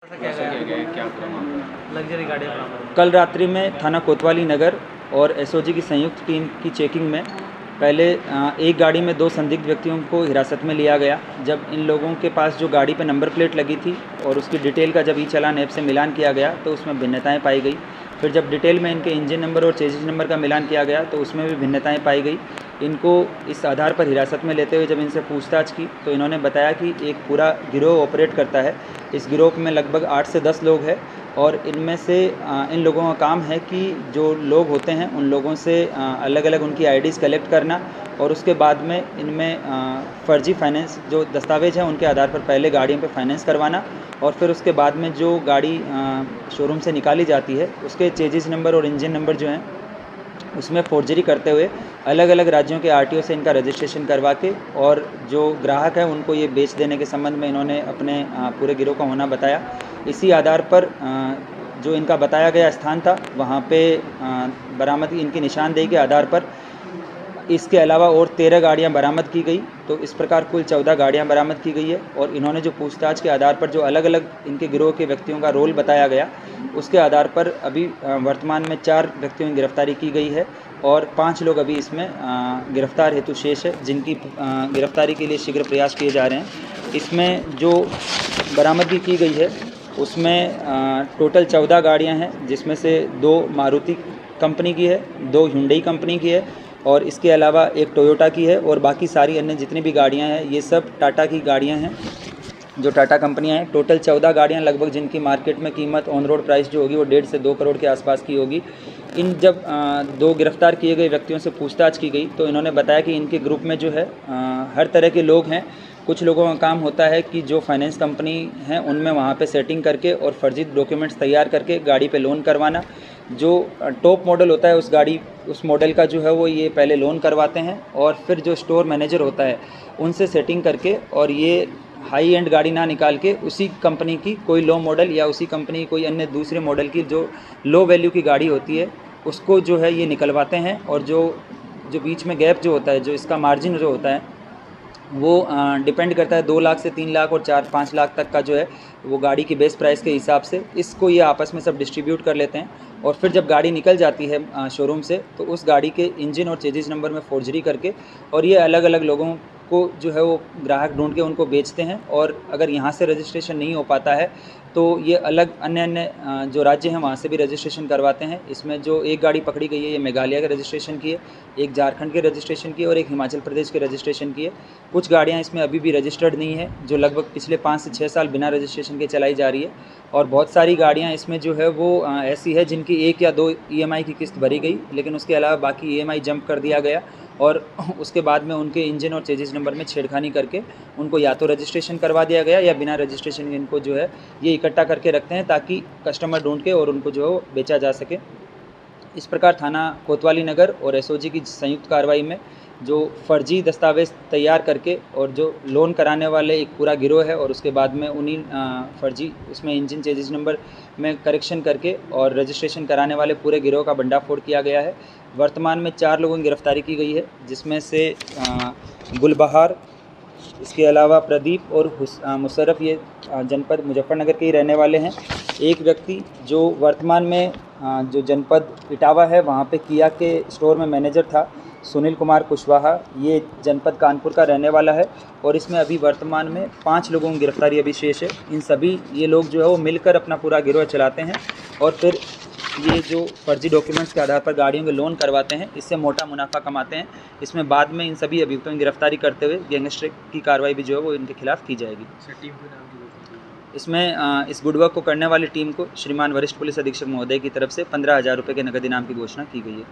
क्या लग्जरी गाड़ी कल रात्रि में थाना कोतवाली नगर और एसओजी की संयुक्त टीम की चेकिंग में पहले एक गाड़ी में 2 संदिग्ध व्यक्तियों को हिरासत में लिया गया। जब इन लोगों के पास जो गाड़ी पर नंबर प्लेट लगी थी और उसकी डिटेल का जब ई चालान ऐप से मिलान किया गया तो उसमें भिन्नताएं पाई गई। फिर जब डिटेल में इनके इंजन नंबर और चेसिस नंबर का मिलान किया गया तो उसमें भी भिन्नताएं पाई गई। इनको इस आधार पर हिरासत में लेते हुए जब इनसे पूछताछ की तो इन्होंने बताया कि एक पूरा गिरोह ऑपरेट करता है। इस गिरोह में लगभग 8 से 10 लोग हैं और इनमें से इन लोगों का काम है कि जो लोग होते हैं उन लोगों से अलग अलग उनकी आईडीज़ कलेक्ट करना और उसके बाद में इनमें फ़र्जी फाइनेंस जो दस्तावेज हैं उनके आधार पर पहले गाड़ियों पे फाइनेंस करवाना और फिर उसके बाद में जो गाड़ी शोरूम से निकाली जाती है उसके चेजिस नंबर और इंजन नंबर जो हैं उसमें फोर्जरी करते हुए अलग अलग राज्यों के आरटीओ से इनका रजिस्ट्रेशन करवा के और जो ग्राहक है उनको ये बेच देने के संबंध में इन्होंने अपने पूरे गिरोह का होना बताया। इसी आधार पर जो इनका बताया गया स्थान था वहाँ पे बरामदगी इनकी निशानदेही के आधार पर इसके अलावा और 13 गाड़ियाँ बरामद की गई। तो इस प्रकार कुल 14 गाड़ियाँ बरामद की गई है और इन्होंने जो पूछताछ के आधार पर जो अलग अलग इनके गिरोह के व्यक्तियों का रोल बताया गया उसके आधार पर अभी वर्तमान में 4 व्यक्तियों की गिरफ्तारी की गई है और 5 लोग अभी इसमें गिरफ्तार हेतु शेष है जिनकी गिरफ्तारी के लिए शीघ्र प्रयास किए जा रहे हैं। इसमें जो बरामदगी की गई है उसमें टोटल 14 गाड़ियाँ हैं जिसमें से 2 मारुति कंपनी की है, 2 हुंडई कंपनी की है और इसके अलावा एक टोयोटा की है और बाकी सारी अन्य जितनी भी गाड़ियां हैं ये सब टाटा की गाड़ियां हैं जो टाटा कंपनियां हैं। टोटल 14 गाड़ियां लगभग जिनकी मार्केट में कीमत ऑन रोड प्राइस जो होगी वो 1.5 से 2 करोड़ के आसपास की होगी। इन जब 2 गिरफ्तार किए गए व्यक्तियों से पूछताछ की गई तो इन्होंने बताया कि इनके ग्रुप में जो है हर तरह के लोग हैं। कुछ लोगों का काम होता है कि जो फाइनेंस कंपनी हैं उनमें वहाँ पे सेटिंग करके और फर्जी डॉक्यूमेंट्स तैयार करके गाड़ी पे लोन करवाना। जो टॉप मॉडल होता है उस मॉडल का जो है वो ये पहले लोन करवाते हैं और फिर जो स्टोर मैनेजर होता है उनसे सेटिंग करके और ये हाई एंड गाड़ी ना निकाल के उसी कंपनी की कोई लो मॉडल या उसी कंपनी की कोई अन्य दूसरे मॉडल की जो लो वैल्यू की गाड़ी होती है उसको जो है ये निकलवाते हैं और जो बीच में गैप जो होता है जो इसका मार्जिन जो होता है वो डिपेंड करता है 2 लाख से 3 लाख और 4-5 लाख तक का जो है वो गाड़ी की बेस प्राइस के हिसाब से इसको ये आपस में सब डिस्ट्रीब्यूट कर लेते हैं और फिर जब गाड़ी निकल जाती है शोरूम से तो उस गाड़ी के इंजन और चेजिस नंबर में फोर्जरी करके और ये अलग अलग लोगों को जो है वो ग्राहक ढूंढ के उनको बेचते हैं और अगर यहाँ से रजिस्ट्रेशन नहीं हो पाता है तो ये अलग अन्य जो राज्य हैं वहाँ से भी रजिस्ट्रेशन करवाते हैं। इसमें जो एक गाड़ी पकड़ी गई है ये मेघालय के रजिस्ट्रेशन की है, एक झारखंड के रजिस्ट्रेशन की और एक हिमाचल प्रदेश के रजिस्ट्रेशन की है। कुछ गाड़ियाँ इसमें अभी भी रजिस्टर्ड नहीं है जो लगभग पिछले 5 से 6 साल बिना रजिस्ट्रेशन के चलाई जा रही है और बहुत सारी गाड़ियाँ इसमें जो है वो ऐसी है जिनकी 1 या 2 EMI की किस्त भरी गई लेकिन उसके अलावा बाकी EMI जंप कर दिया गया और उसके बाद में उनके इंजन और चेजिस नंबर में छेड़खानी करके उनको या तो रजिस्ट्रेशन करवा दिया गया या बिना रजिस्ट्रेशन इनको जो है ये इकट्ठा करके रखते हैं ताकि कस्टमर ढूंढ के और उनको जो है बेचा जा सके। इस प्रकार थाना कोतवाली नगर और एसओजी की संयुक्त कार्रवाई में जो फर्जी दस्तावेज़ तैयार करके और जो लोन कराने वाले एक पूरा गिरोह है और उसके बाद में उन्हीं फर्जी उसमें इंजन चेजिस नंबर में करेक्शन करके और रजिस्ट्रेशन कराने वाले पूरे गिरोह का भंडाफोड़ किया गया है। वर्तमान में 4 लोगों की गिरफ्तारी की गई है जिसमें से गुलबहार, इसके अलावा प्रदीप और मुशर्रफ ये जनपद मुजफ्फरनगर के ही रहने वाले हैं। एक व्यक्ति जो वर्तमान में जो जनपद इटावा है वहाँ पे किया के स्टोर में मैनेजर था, सुनील कुमार कुशवाहा, ये जनपद कानपुर का रहने वाला है और इसमें अभी वर्तमान में 5 लोगों की गिरफ्तारी अभी शेष है। इन सभी ये लोग जो है वो मिलकर अपना पूरा गिरोह चलाते हैं और फिर ये जो फर्जी डॉक्यूमेंट्स के आधार पर गाड़ियों के लोन करवाते हैं इससे मोटा मुनाफा कमाते हैं। इसमें बाद में इन सभी अभियुक्तों की गिरफ्तारी करते हुए गैंगस्टर की कार्रवाई भी जो है वो इनके खिलाफ की जाएगी। इसमें इस गुड वर्क को करने वाली टीम को श्रीमान वरिष्ठ पुलिस अधीक्षक महोदय की तरफ से 15,000 रुपये के नगद इनाम की घोषणा की गई है।